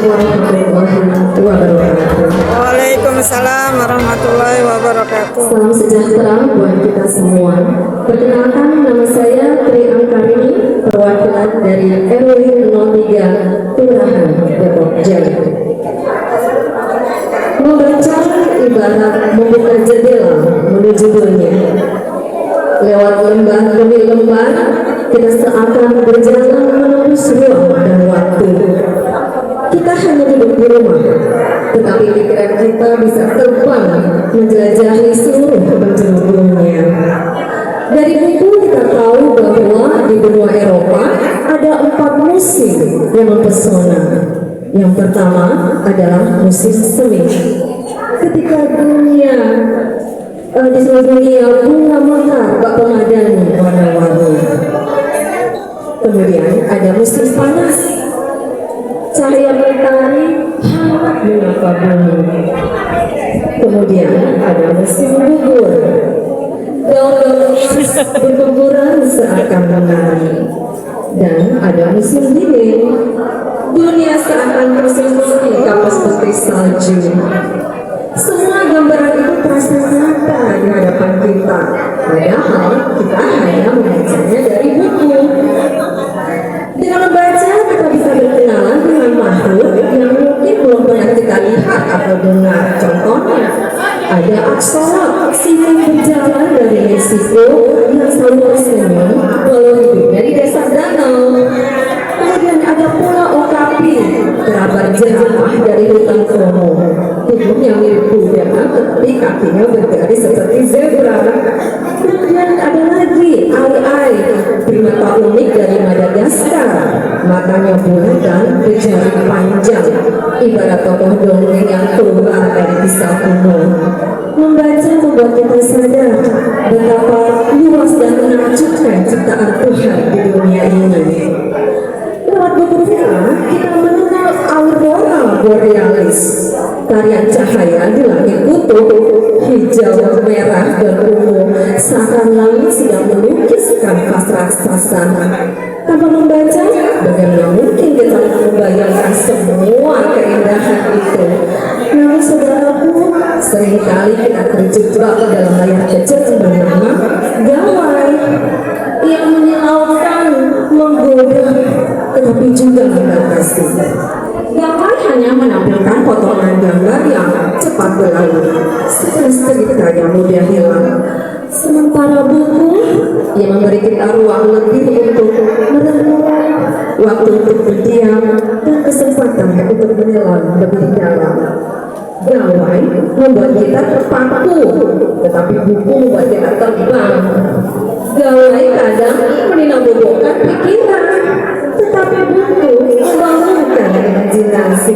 warahmatullahi wabarakatuh. Waalaikumsalam warahmatullahi wabarakatuh. Salam sejahtera buat kita semua. Perkenalkan, nama saya Tri Angkarini, perwakilan dari RW 03 Kelurahan Depok Jaya. Membaca ibarat membuka jendela menuju dunia. Lewat lembah demi lembah, kita seakan berjalan menembus ruang dan waktu. Kita hanya duduk di rumah, tetapi pikiran kita bisa terbang menjelajahi seluruh penjuru dunia. Dari buku kita tahu bahwa di benua Eropa ada 4 musim yang mempesona. Yang pertama adalah musim semi. Ketika di seluruh dunia bunga mekar bak pemadani warna-warni. Kemudian ada musim panas. Cahaya mentari hangat menyapa bumi. Kemudian ada musim gugur. Daun-daun berguguran seakan menari. Dan ada musim dingin. Dunia seakan bersembunyi kapas putih salju. Semua gambaran itu terasa nyata di hadapan kita. Padahal kita hanya membacanya dari buku. Dengan membaca, kita bisa berkenalan dengan makhluk yang mungkin belum pernah kita lihat atau dengar. Contohnya, ada Axolotl, singa berjalan dari Meksiko yang selalu tersenyum walau hidupnya di dasar danau. Kemudian ada pula okapi, kerabat jerapah dari hutan Komo. Tubuhnya mirip kuda, tetapi kakinya bergaris seperti zebra. Kemudian ada lagi ai-ai, primata unik dari Madagaskar. Matanya bulat dan berjari panjang, ibarat tokoh dongeng yang keluar dari kisah kuno. Membaca membuat kita sadar betapa luas dan menakjubkan ciptaan Tuhan di dunia ini. Lewat buku kita mengenal aurora borealis, tarian cahaya di langit kutub, hijau, merah, dan ungu, seakan langit sedang melukis kanvas raksasa. Tanpa membaca, bagaimana mungkin kita membayangkan semua keindahan itu? Namun saudaraku, seringkali kita terjebak dalam layar kecil yang bernama gawai, yang menyilaukan, menggoda, tetapi juga membatasi. Gawai hanya menampilkan potongan gambar yang cepat berlalu, seperti cerita yang mudah hilang. Sementara buku yang memberi kita ruang lebih untuk merenung, waktu untuk berdiam, dan kesempatan untuk menyelam lebih dalam. Gawai membuat kita terpaku, tetapi buku membuat kita terbang. Gawai kadang meninabobokan pikiran, tetapi buku membangunkan imajinasi.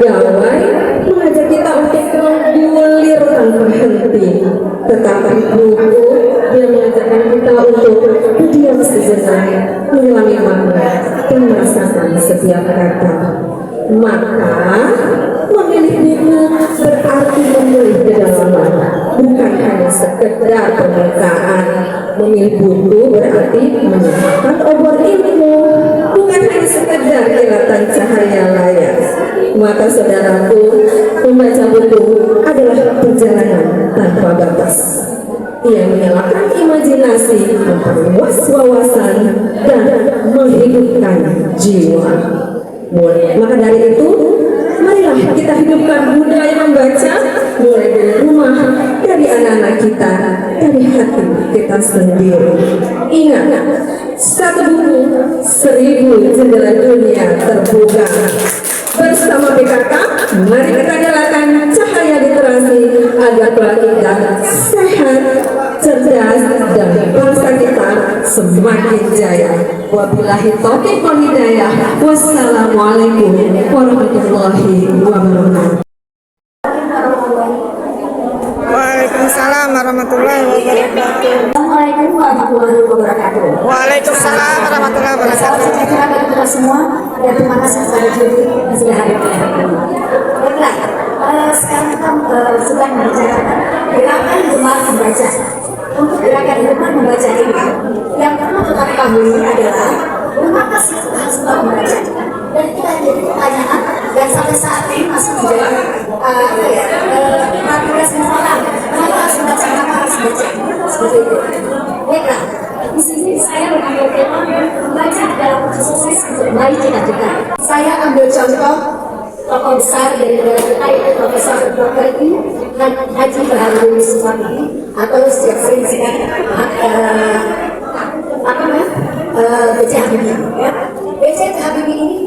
Gawai mengajak kita untuk menggulir tanpa henti, tetapi buku yang mengajarkan kita untuk berdiam sejenak, menyelami makna, dan merasakan setiap kata. Maka memilih buku berarti memilih kedalaman, bukan hanya sekedar permukaan. Memilih buku berarti menyimpan obor ilmu, bukan hanya sekedar kilatan cahaya layar. Maka saudaraku, membaca buku adalah perjalanan tanpa batas. Ia menyalakan imajinasi, memperluas wawasan, dan menghidupkan jiwa. Maka dari itu, marilah kita hidupkan budaya membaca mulai dari rumah, dari anak-anak kita, dari hati kita sendiri. Ingat, satu buku, 1000 jendela dunia terbuka. Bersama PKK, mari kita nyalakan cahaya literasi agar kita sehat, cerdas, dan bangsa kita semakin jaya. Wabillahi taufiq wal hidayah. Wassalamualaikum warahmatullahi wabarakatuh. Waalaikumsalam warahmatullahi wabarakatuh. Assalamualaikum warahmatullahi wabarakatuh. Waalaikumsalam warahmatullahi wabarakatuh. Salam sejahtera bagi kita semua dan terima kasih kepada juri yang sudah hadir di hari ini. Baiklah, sekarang kita sedang membicarakan gerakan gemar membaca. Untuk gerakan gemar membaca ini, yang perlu kita ketahui adalah mengapa sih kita suka membaca. Dan kita jadi pertanyaan dan sampai saat ini masih menjadi perhatian semua orang. Kenapa harus membaca? Kenapa harus membaca? Seperti itu. Baiklah, di sini saya mengambil tema membaca dalam proses untuk baik kita. Saya ambil contoh tokoh besar dari negara kita yaitu Profesor Dr. Haji Baharudin Yusufami atau yang sering disingkat B.J. Habibie. Ya. B.J. Habibie ini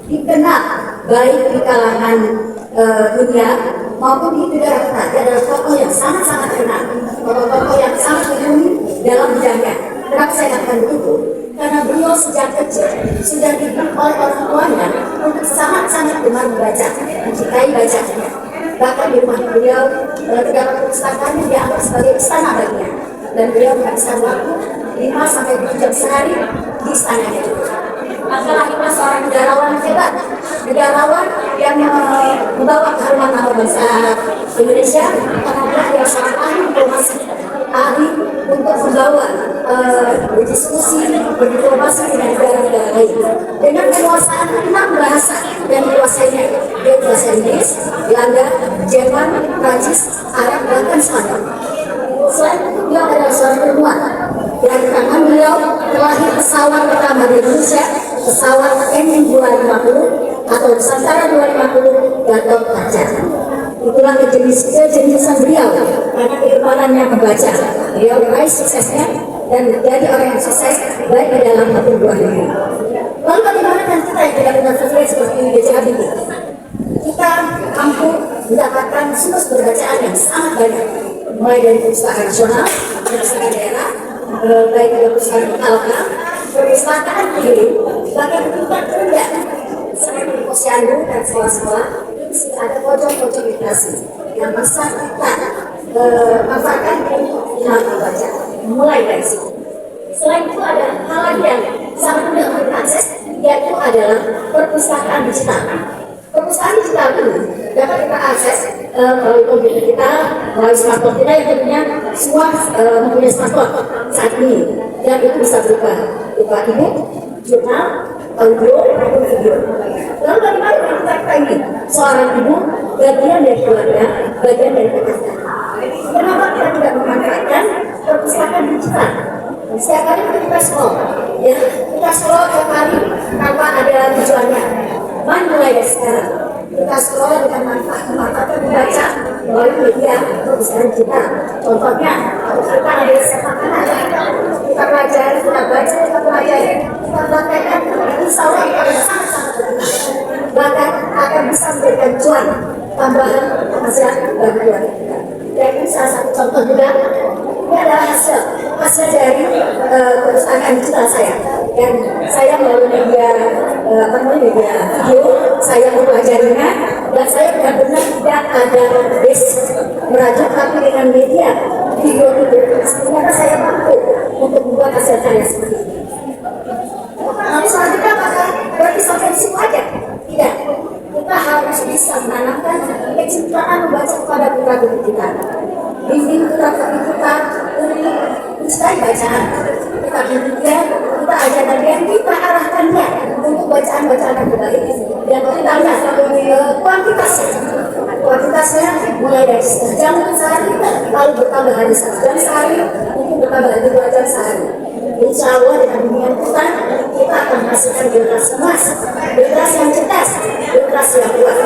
dikenal baik di kalangan dunia maupun di negara kita. Dia adalah tokoh yang sangat-sangat kenal, tokoh yang sangat mumpuni dalam bidangnya. Kenapa saya katakan begitu? Karena beliau sejak kecil sudah diberi oleh orang tuanya untuk sangat-sangat gemar membaca, mencintai bacanya. Bahkan di rumah beliau terdapat perpustakaan yang dianggap sebagai istana baginya, dan beliau menghabiskan waktu 5-7 jam sehari di istananya itu. Maka lahirlah seorang negarawan hebat, negarawan yang membawa keharuman nama bangsa Indonesia, karena dia adalah seorang ahli diplomasi, ahli untuk membawa berdiskusi, berdiplomasi dengan negara-negara lain dengan kekuasaan 6 bahasa yang dikuasainya, yaitu bahasa Inggris, Belanda, Jerman, Prancis, Arab, bahkan Spanyol. Selain itu beliau adalah seorang ilmuwan. Dan tangan beliau terlahir pesawat pertama di Indonesia, pesawat MU-250 atau Nusantara 250 Gatot Kaca. Itulah kejeniusan beliau karena kedepanannya membaca. Beliau meraih suksesnya dan menjadi orang yang sukses baik di dalam maupun luar negeri. Lalu bagaimana kan kita yang tidak benar sesuai seperti B.J. Habibie? Kita mampu mendapatkan sumber bacaan yang sangat banyak, mulai dari perpustakaan nasional, perpustakaan daerah, baik dari perpustakaan lokal, perpustakaan negeri, bahkan tingkat rendah seperti posyandu dan sekolah-sekolah. Ada pojok-pojok literasi yang bisa kita manfaatkan untuk membaca, mulai dari situ. Selain itu ada hal lagi yang sangat mudah untuk diakses, yaitu adalah perpustakaan digital. Perpustakaan digital ini dapat kita akses melalui komputer kita, melalui smartphone kita yang tentunya semua mempunyai smartphone saat ini, dan itu bisa berupa e-book, jurnal, audio, maupun video. Lalu bagaimana kita ini seorang ibu, bagian dari keluarga, bagian dari keluarga. Kenapa kita tidak memanfaatkan perpustakaan digital? Setiap kali kita scroll, ya kita scroll tiap hari tanpa ada tujuannya. Mari mulai dari sekarang kita scroll dengan memanfaatkan membaca melalui media perpustakaan digital. Contohnya, kita ada sepak kanan, kita pelajari, kita baca, kita pelajari, kita praktekkan, insya Allah itu akan sangat-sangat berguna. Bahkan akan bisa memberikan cuan tambahan penghasilan bagi keluarga kita. Dan ini salah satu contoh juga. Ini adalah hasil dari perpustakaan digital saya. Dan saya melalui media video, saya mempelajarinya dan saya benar-benar tidak ada base merajuk, tapi dengan media video itu ternyata saya mampu untuk membuat hasil karya seperti ini. Lalu selanjutnya apakah berarti sampai di situ aja? Tidak. Kita harus bisa menanamkan kecintaan membaca kepada putra-putri kita. Bimbing putra-putri kita untuk mencintai bacaan. Kita bimbing dia, kita ajarkan dia, kita arahkan dia untuk bacaan-bacaan yang terbaik. Dan kita lihat kuantitasnya mulai dari 1 jam sehari, lalu bertambah hari 1 jam sehari, mungkin bertambah lagi 2 jam sehari. Insya Allah dengan bimbingan kita akan menghasilkan generasi emas, generasi yang cerdas, generasi yang kuat,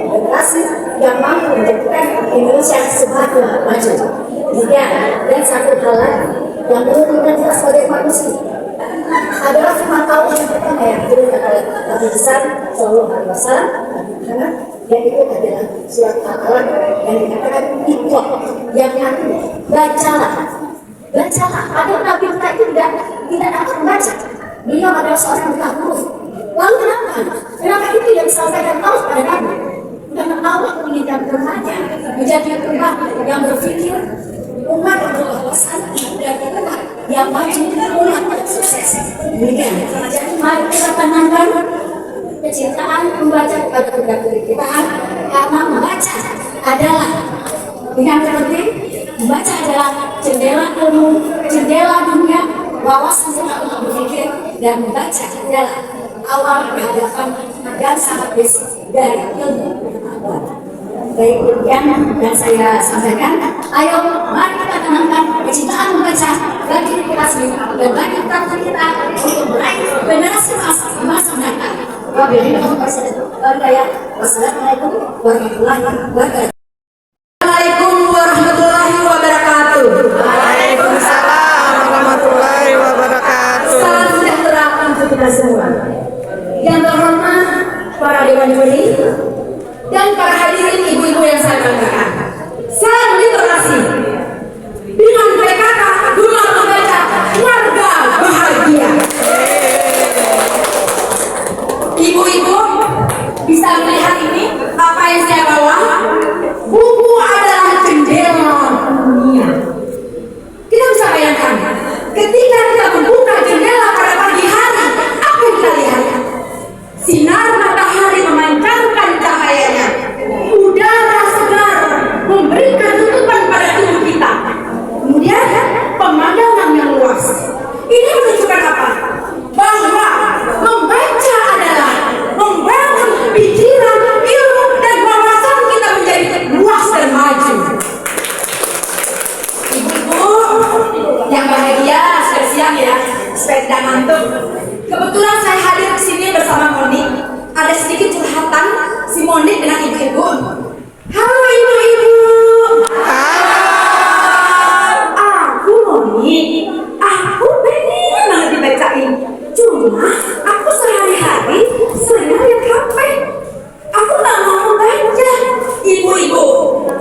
generasi yang mampu menjadikan Indonesia semakin maju. Dan satu hal lagi yang menurunkan kita sebagai manusia adalah firman Allah yang pertama yang diturunkan oleh Nabi besar Sallallahu Alaihi Wasallam, dan itu adalah surat Al-Qalam yang dikatakan itu yang artinya bacalah. Bacalah. Ada Nabi kita itu tidak dapat membaca. Beliau adalah seorang buta huruf. Lalu kenapa? Kenapa itu yang disampaikan Allah pada Nabi? Karena Allah menginginkan umatnya menjadi umat yang berpikir, umat yang berwawasan, dan umat yang maju, umat yang sukses. Demikian. Jadi mari kita tanamkan kecintaan membaca kepada putra-putri kita, karena membaca adalah dengan penting. Membaca adalah jendela ilmu, jendela dunia, wawasan kita untuk berpikir, dan membaca adalah awal peradaban dan sangat basic dari ilmu pengetahuan. Baik yang dan saya sampaikan, ayo mari kita tanamkan kecintaan membaca bagi diri kita sendiri dan bagi teman kita untuk meraih generasi masa mendatang. Wassalamualaikum warahmatullahi wabarakatuh. Assalamualaikum warahmatullahi wabarakatuh. Waalaikumsalam warahmatullahi wabarakatuh. Salam sejahtera untuk kita semua. Yang terhormat para dewan juri dan para hadirin ibu-ibu yang saya banggakan. Salam literasi. Dengan PKK Gemar Membaca Warga Bahagia. Ibu-ibu bisa melihat ini apa yang saya bawa. Buku adalah jendela dunia. Kita bisa bayangkan, ketika kita membuka jendela pada pagi hari, apa yang kita lihat? Sinar matahari memancarkan cahayanya, udara segar memberikan tutupan pada tubuh kita. Kemudian pemandangan yang luas. Ini menunjukkan apa? Bahwa membaca adalah membangun pikiran, ilmu, dan wawasan kita menjadi luas dan maju. Ibu-ibu yang bahagia, sudah siang ya, supaya tidak ngantuk. Kebetulan saya hadir di sini bersama Monik. Ada sedikit curhatan si Monik dengan ibu-ibu. Halo ibu-ibu. Aku Monik. Aku pengen banget dibacain. Cuma aku sehari-hari sering lihat HP. Aku nggak mau baca. Ibu-ibu,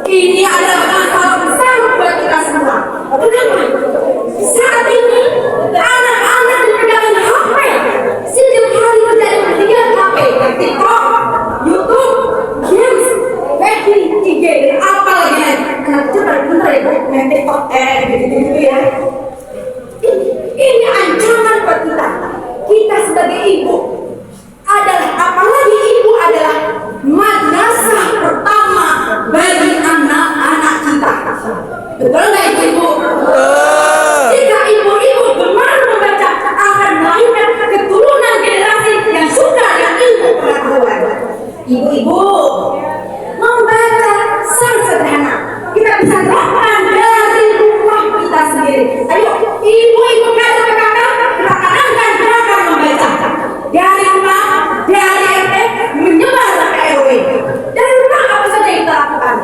ini adalah masalah besar buat kita semua. Kenapa? Saat ini anak-anak dipegang HP. Setiap hari menjadi ketinggalan HP, TikTok, YouTube, games, Facebook, IG, dan apa lagi nih? Anak kecil pada bener ya, main TikTok, gitu-gitu ya. Ini ancaman buat kita. Kita sebagai ibu adalah, apalagi ibu adalah madrasah pertama bagi anak-anak kita. Betul nggak ibu-ibu? Jika ibu-ibu gemar membaca akan melahirkan keturunan generasi yang suka dengan ilmu pengetahuan. Ibu-ibu, membaca sangat sederhana. Kita bisa lakukan dari rumah kita sendiri. Ayo, ibu-ibu kata kakak, kita tanamkan gerakan membaca. Dari rumah, dari RT, menyebar ke RW. Dari rumah apa saja yang kita lakukan?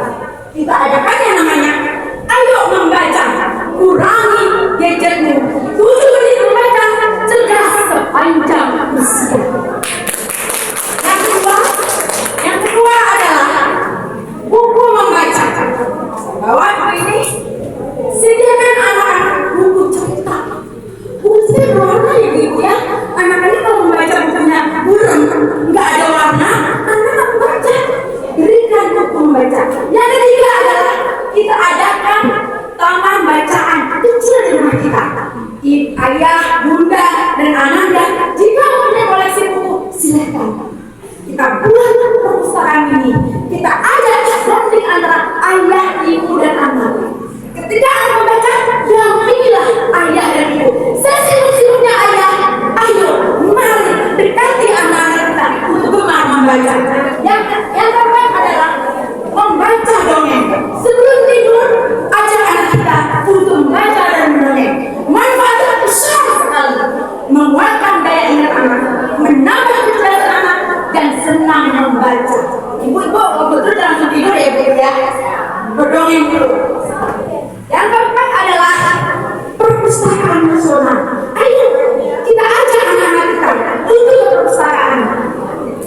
Kita adakan yang namanya ayo membaca. Kurangi gadgetmu. 7 menit membaca, cerdas sepanjang usia. Yang kedua adalah buku membaca. Bawa buku ini. Sediakan anak-anak buku cerita. Buku cerita berwarna ya ibu ya. Anak-anak kalau membaca bukunya burem, nggak ada warna, anak membaca. Berikan buku membaca. Yang ketiga adalah kita adakan taman bacaan kecil di rumah kita. Ayah, bunda, dan ananda, jika mempunyai koleksi buku, silakan. Kita buat perpustakaan ini. Kita ajak bonding antara ayah, ibu, dan anak. Ketika anak membaca, dampingilah ayah dan ibu. Sesibuk-sibuknya ayah, ayo, mari dekati anak-anak kita untuk gemar membaca. Yang keempat adalah membaca dongeng. Sebelum tidur, ajak anak kita untuk membaca dan mendongeng. Manfaatnya besar sekali, menguatkan daya ingat anak, menambah kecerdasan anak, dan senang membaca. Ibu-ibu, betul jangan tidur ya ibu ya, berdongeng dulu. Yang keempat adalah perpustakaan nasional. Ayo kita ajak anak-anak kita untuk perpustakaan.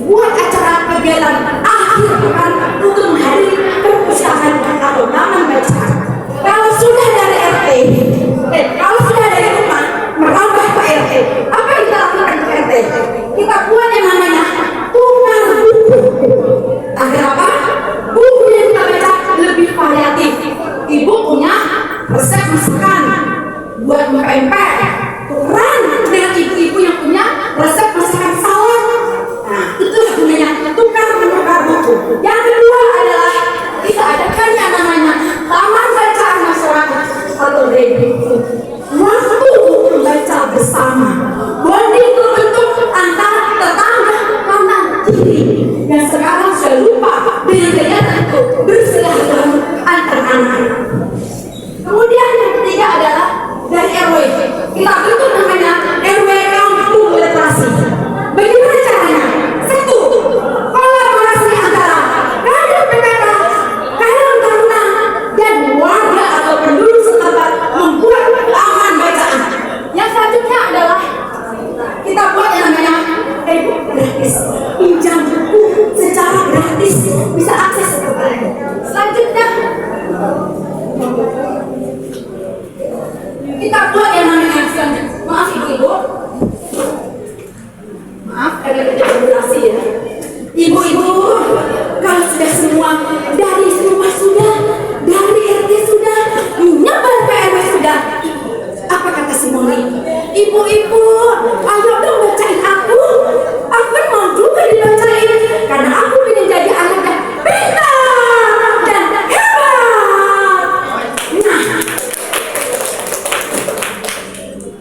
Buat acara kegiatan akhir pekan untuk menghadiri perpustakaan atau taman bacaan. Kalau sudah dari RT, kalau sudah dari rumah merambah ke RT, apa yang kita lakukan ke RT? Kita buat yang namanya tukar buku. Agar apa? Buku yang kita baca lebih variatif. Ibu punya resep masakan buat pempek,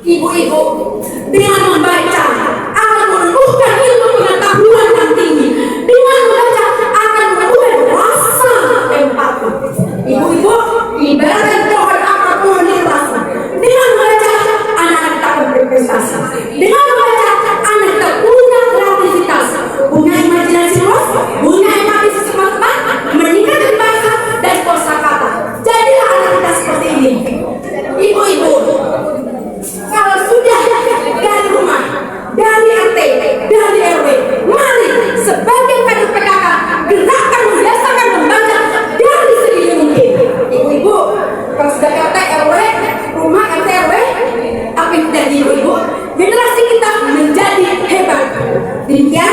Ibu-ibu, dengan membaca akan menumbuhkan ilmu pengetahuan yang tinggi. Dengan membaca akan menumbuhkan rasa empati. Ibu-ibu, ibaratkan pohon apapun yang rasa. Dengan membaca, anak kita akan berprestasi. Dengan membaca, anak kita punya kreativitas, punya imajinasi luas, punya empati secepat meningkatkan bahasa dan kosakata. Jadilah anak kita seperti ini. Ibu-ibu, kalau sudah dari rumah, dari RT, dari RW, mari sebagai kader PKK gerakan membiasakan membaca dari sedini mungkin. Ibu-ibu, kalau sudah RT RW, rumah RT RW, apa yang terjadi ibu-ibu? Generasi kita menjadi hebat. Demikian,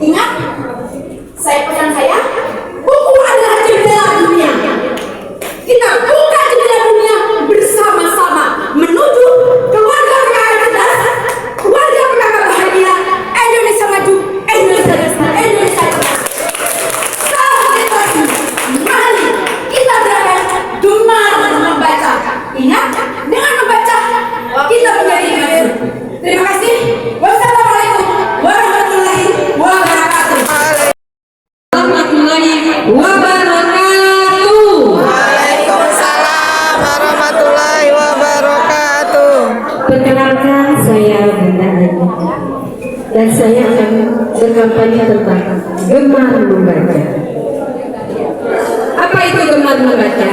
ingat, pesan saya, buku adalah jendela dunia. Kita buka jendela dunia bersama-sama menuju keluarga PKK cerdas, keluarga PKK bahagia, Indonesia maju, Indonesia cerdas, Indonesia cerdas. Salam literasi, mari kita belajar gemar membaca. Ingat, dengan membaca kita menjadi maju. Terima kasih. Wassalamualaikum warahmatullahi wabarakatuh. Warahmatullahi wabarakatuh. Waalaikumsalam warahmatullahi wabarakatuh. Perkenalkan, saya Bunda Ani dan saya akan berkampanye tentang gemar membaca. Apa itu gemar membaca?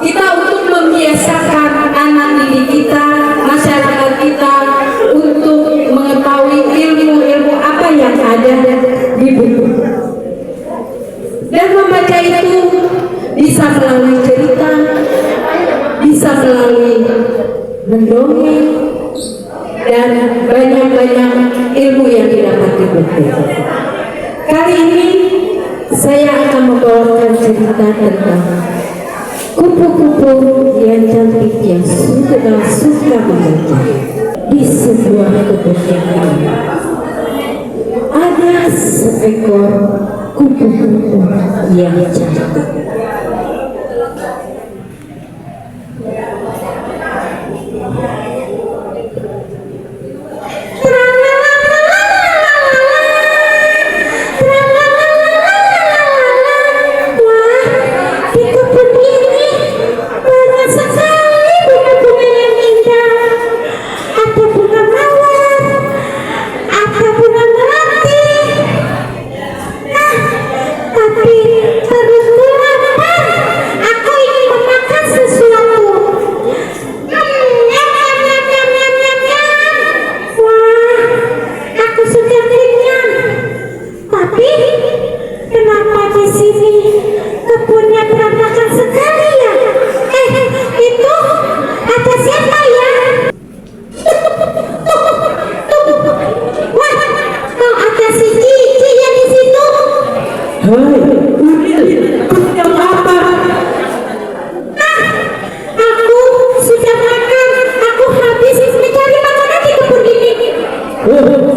Kita untuk membiasakan anak didik kita, masyarakat kita untuk mengetahui ilmu-ilmu apa yang ada di buku. Dan membaca itu bisa melalui cerita, bisa melalui mendongeng, dan banyak-banyak ilmu yang didapat di buku. Kali ini saya akan membawakan cerita tentang kupu-kupu yang cantik yang suka membaca. Di sebuah kebun yang indah ada seekor kupu-kupu yang cantik.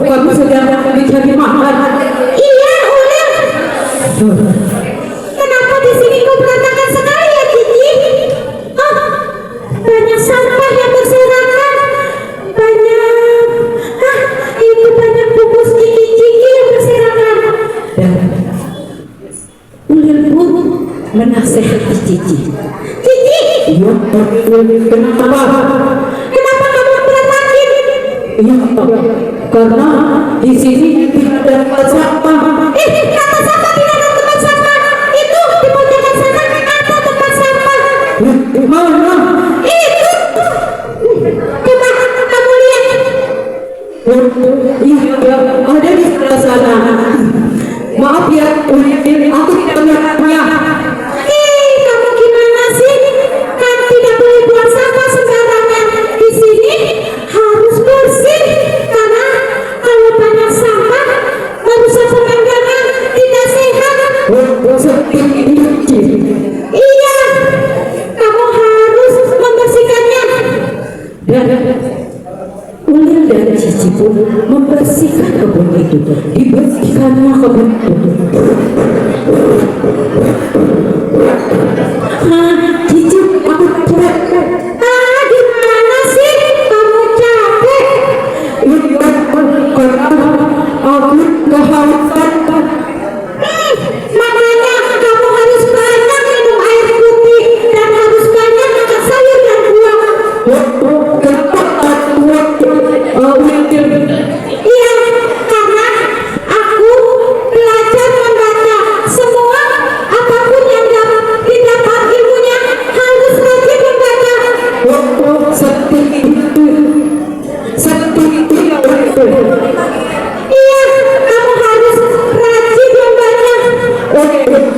Kamu sudah mencari makan? Iya, udah. Kenapa di sini kau berantakan sekali ya, Cici? Oh, banyak sampah yang berserakan. Itu banyak bungkus ciki-ciki yang berserakan. Dan Ulil pun menasehati Cici. Cici, kenapa? Kenapa kamu berantakin? Iya, karena di sini tidak ada tempat sampah. Kata sampah tidak ada tempat sampah. Itu di pojokan sana ada tempat sampah. Mana? Itu. Coba kamu lihat. Iya, ada di sebelah sana. Maaf ya, aku tidak melihatnya. Kamu gimana sih? Kan tidak boleh buang sampah sembarangan. Di sini harus bersih. Karena kalau banyak sampah merusak pemandangan, tidak sehat. Iya, kamu harus membersihkannya. Dan Ulil dan Cici pun membersihkan kebun itu. Dibersihkannya kebun itu. Cici, aku capek. Gimana sih? Kamu capek?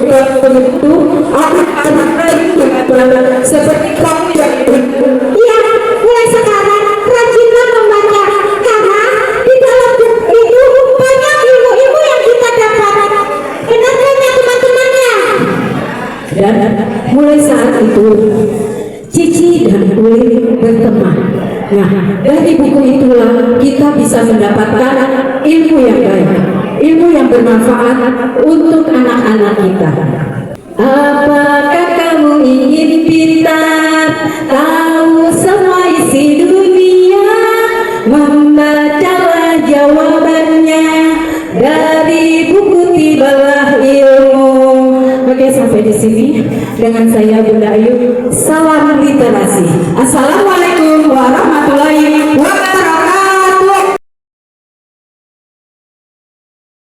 penentu anak-anak lain dengan seperti kamu yang Iya, mulai sekarang rajinlah membaca karena di dalam buku itu banyak ilmu-ilmu yang kita dapat. Benar kan ya teman-temannya? dan mulai saat itu Cici dan Uli berteman. Nah, dari buku itulah kita bisa mendapatkan ilmu yang baik, ilmu yang bermanfaat untuk anak-anak kita. Apakah kamu ingin pintar, tahu semua isi dunia? Membacalah jawabannya dari buku Tibalah Ilmu. Oke, sampai di sini dengan saya Bunda Ayu. Salam literasi. Assalamualaikum warahmatullahi wabarakatuh.